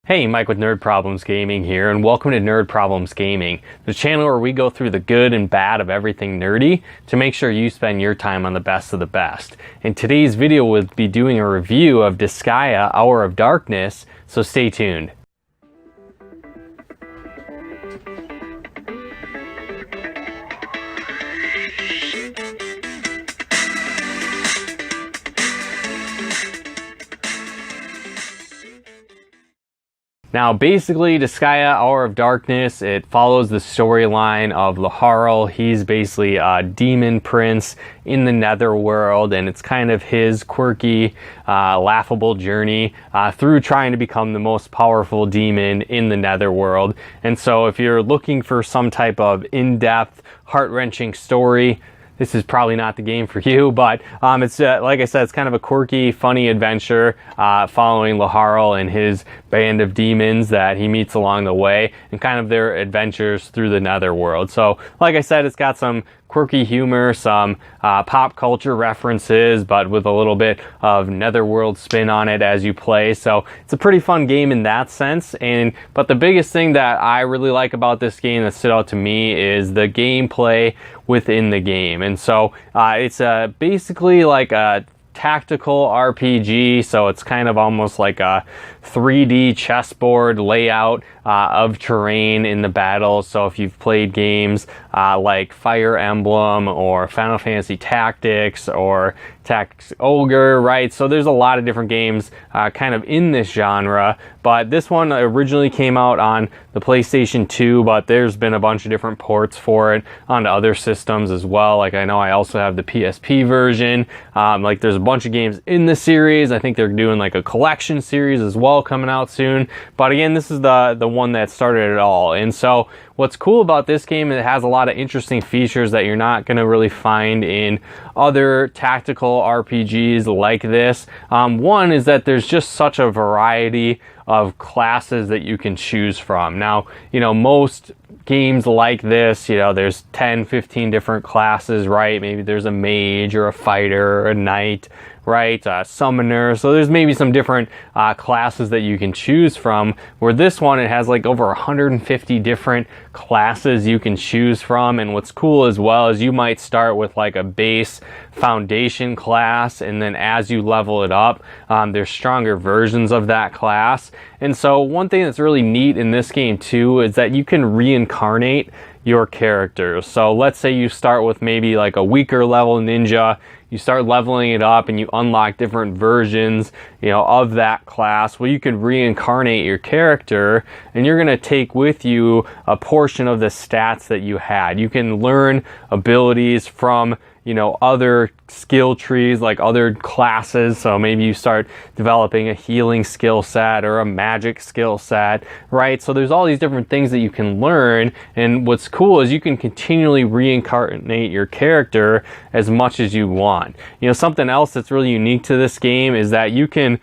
Hey, Mike with Nerd Problems Gaming here, and welcome to Nerd Problems Gaming, the channel where we go through the good and bad of everything nerdy to make sure you spend your time on the best of the best. In today's video, we'll be doing a review of Disgaea, Hour of Darkness, so stay tuned. Now, basically, Disgaea, Hour of Darkness, it follows the storyline of Laharl. He's basically a demon prince in the netherworld, and it's kind of his quirky, laughable journey through trying to become the most powerful demon in the netherworld. And so if you're looking for some type of in-depth, heart-wrenching story, this is probably not the game for you, but it's like I said, it's kind of a quirky, funny adventure following Laharl and his band of demons that he meets along the way, and kind of their adventures through the netherworld. So, like I said, it's got some quirky humor, some pop culture references, but with a little bit of netherworld spin on it as you play. So it's a pretty fun game in that sense. But the biggest thing that I really like about this game that stood out to me is the gameplay within the game. And so it's basically like a tactical RPG, so it's kind of almost like a 3D chessboard layout of terrain in the battle. So if you've played games like Fire Emblem or Final Fantasy Tactics or Tactics Ogre, right? So there's a lot of different games kind of in this genre, but this one originally came out on the PlayStation 2, but there's been a bunch of different ports for it onto other systems as well. Like I know I also have the PSP version. Like there's a bunch of games in the series. I think they're doing like a collection series as well coming out soon. But again, this is the one that started it all. And so what's cool about this game, it has a lot of interesting features that you're not going to really find in other tactical RPGs like this. One is that there's just such a variety of classes that you can choose from. Now, you know, most games like this, you know, there's 10, 15 different classes, right? Maybe there's a mage or a fighter or a knight, right? A summoner. So there's maybe some different classes that you can choose from, where this one, it has like over 150 different classes you can choose from. And what's cool as well is you might start with like a base foundation class, and then as you level it up, there's stronger versions of that class. And so one thing that's really neat in this game too is that you can reincarnate your characters. So let's say you start with maybe like a weaker level ninja, you start leveling it up and you unlock different versions, you know, of that class. Well, you could reincarnate your character, and you're going to take with you a portion of the stats that you had. You can learn abilities from, you know, other skill trees, like other classes. So maybe you start developing a healing skill set or a magic skill set, right? So there's all these different things that you can learn. And what's cool is you can continually reincarnate your character as much as you want. You know, something else that's really unique to this game is that you can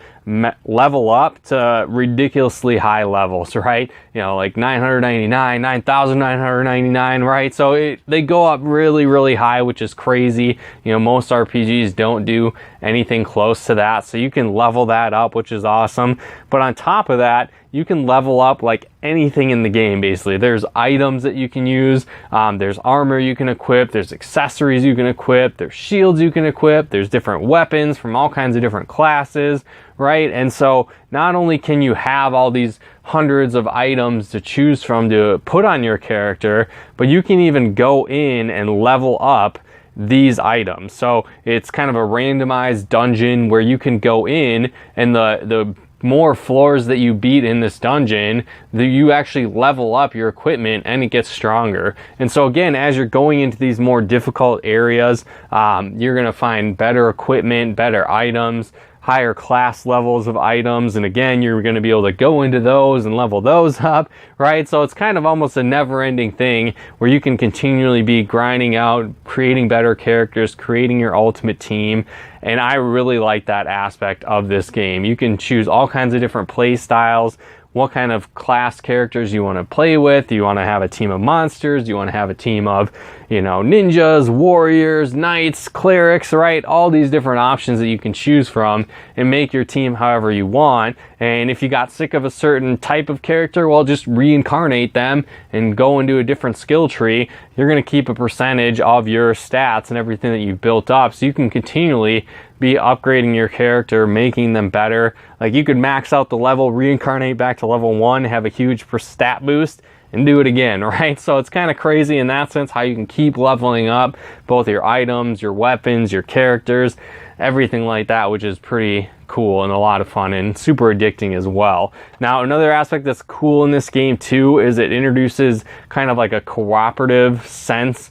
level up to ridiculously high levels, right? You know, like 999, 9,999, right? So they go up really, really high, which is crazy. You know, most RPGs don't do anything close to that. So you can level that up, which is awesome. But on top of that, you can level up like anything in the game, basically. There's items that you can use, there's armor you can equip, there's accessories you can equip, there's shields you can equip, there's different weapons from all kinds of different classes, right? And so not only can you have all these hundreds of items to choose from to put on your character, but you can even go in and level up these items. So it's kind of a randomized dungeon where you can go in, and the more floors that you beat in this dungeon, you actually level up your equipment and it gets stronger. And so again, as you're going into these more difficult areas, you're going to find better equipment, better items, higher class levels of items, and again, you're going to be able to go into those and level those up, right? So it's kind of almost a never-ending thing where you can continually be grinding out, creating better characters, creating your ultimate team. And I really like that aspect of this game. You can choose all kinds of different play styles, what kind of class characters you want to play with. Do you want to have a team of monsters? Do you want to have a team of, you know, ninjas, warriors, knights, clerics, right? All these different options that you can choose from and make your team however you want. And if you got sick of a certain type of character, well, just reincarnate them and go into a different skill tree. You're going to keep a percentage of your stats and everything that you've built up, so you can continually be upgrading your character, making them better. Like, you could max out the level, reincarnate back to level 1, have a huge stat boost, and do it again, right? So it's kind of crazy in that sense how you can keep leveling up both your items, your weapons, your characters, everything like that, which is pretty cool and a lot of fun and super addicting as well. Now, another aspect that's cool in this game too is it introduces kind of like a cooperative sense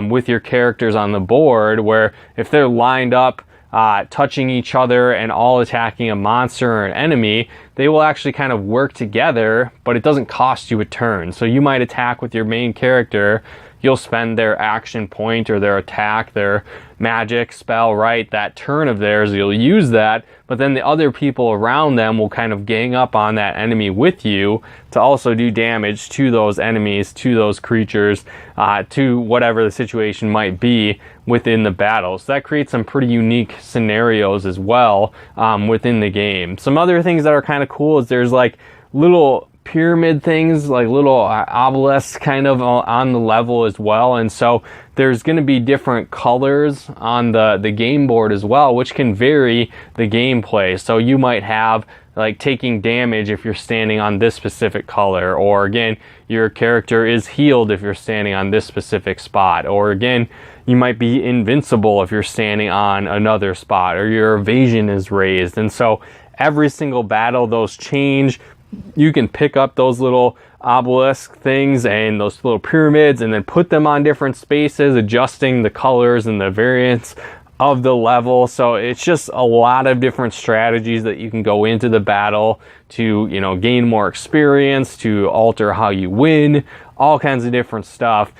with your characters on the board, where if they're lined up touching each other and all attacking a monster or an enemy, they will actually kind of work together, but it doesn't cost you a turn. So you might attack with your main character, you'll spend their action point or their attack, their magic spell, right? That turn of theirs, you'll use that, but then the other people around them will kind of gang up on that enemy with you to also do damage to those enemies, to those creatures, to whatever the situation might be within the battle. So that creates some pretty unique scenarios as well within the game. Some other things that are kind of cool is there's like little pyramid things, like little obelisks kind of on the level as well, and so there's going to be different colors on the game board as well, which can vary the gameplay. So you might have like taking damage if you're standing on this specific color, or again, your character is healed if you're standing on this specific spot, or again, you might be invincible if you're standing on another spot, or your evasion is raised. And so every single battle, those change. You can pick up those little obelisk things and those little pyramids and then put them on different spaces, adjusting the colors and the variance of the level. So it's just a lot of different strategies that you can go into the battle to, you know, gain more experience, to alter how you win. All kinds of different stuff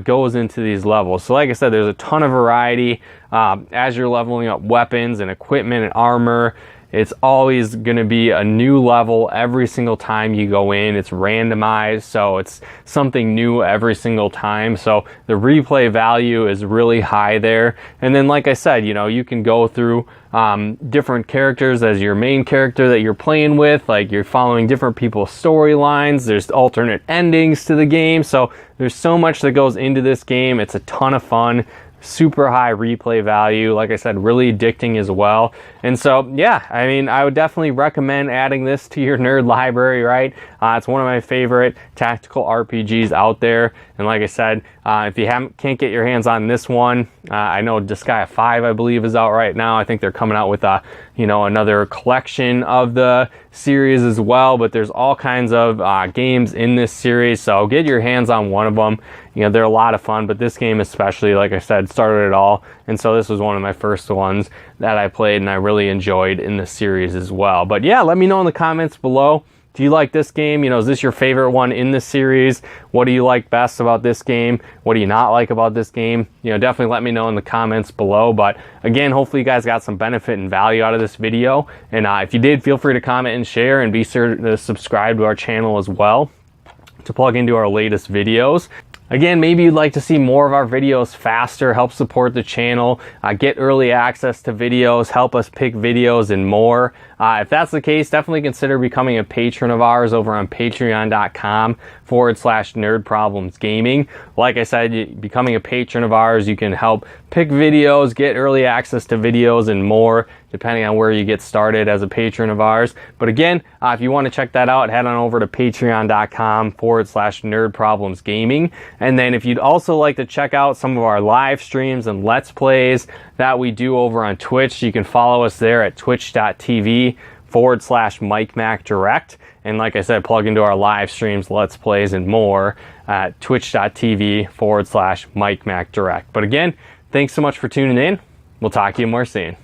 goes into these levels. So like I said, there's a ton of variety as you're leveling up weapons and equipment and armor. It's always going to be a new level every single time you go in. It's randomized, so it's something new every single time. So the replay value is really high there. And then, like I said, you know, you can go through different characters as your main character that you're playing with. Like, you're following different people's storylines. There's alternate endings to the game. So there's so much that goes into this game. It's a ton of fun. Super high replay value, like I said, really addicting as well. And so, yeah, I mean, I would definitely recommend adding this to your nerd library, right? It's one of my favorite tactical RPGs out there. And like I said, if you can't get your hands on this one, I know Disgaea 5, I believe, is out right now. I think they're coming out with another collection of the series as well, but there's all kinds of games in this series, so get your hands on one of them. You know, they're a lot of fun, but this game especially, like I said, started it all, and so this was one of my first ones that I played and I really enjoyed in the series as well. But yeah, let me know in the comments below. Do you like this game? You know, is this your favorite one in this series? What do you like best about this game? What do you not like about this game? You know, definitely let me know in the comments below. But again, hopefully you guys got some benefit and value out of this video. And if you did, feel free to comment and share, and be sure to subscribe to our channel as well to plug into our latest videos. Again, maybe you'd like to see more of our videos faster, help support the channel, get early access to videos, help us pick videos, and more. If that's the case, definitely consider becoming a patron of ours over on patreon.com/nerdproblemsgaming. Like I said, becoming a patron of ours, you can help pick videos, get early access to videos, and more, depending on where you get started as a patron of ours. But again, if you want to check that out, head on over to patreon.com/nerdproblemsgaming. And then if you'd also like to check out some of our live streams and Let's Plays that we do over on Twitch, you can follow us there at twitch.tv/MikeMacDirect. And like I said, plug into our live streams, Let's Plays, and more at twitch.tv/MikeMacDirect. But again, thanks so much for tuning in. We'll talk to you more soon.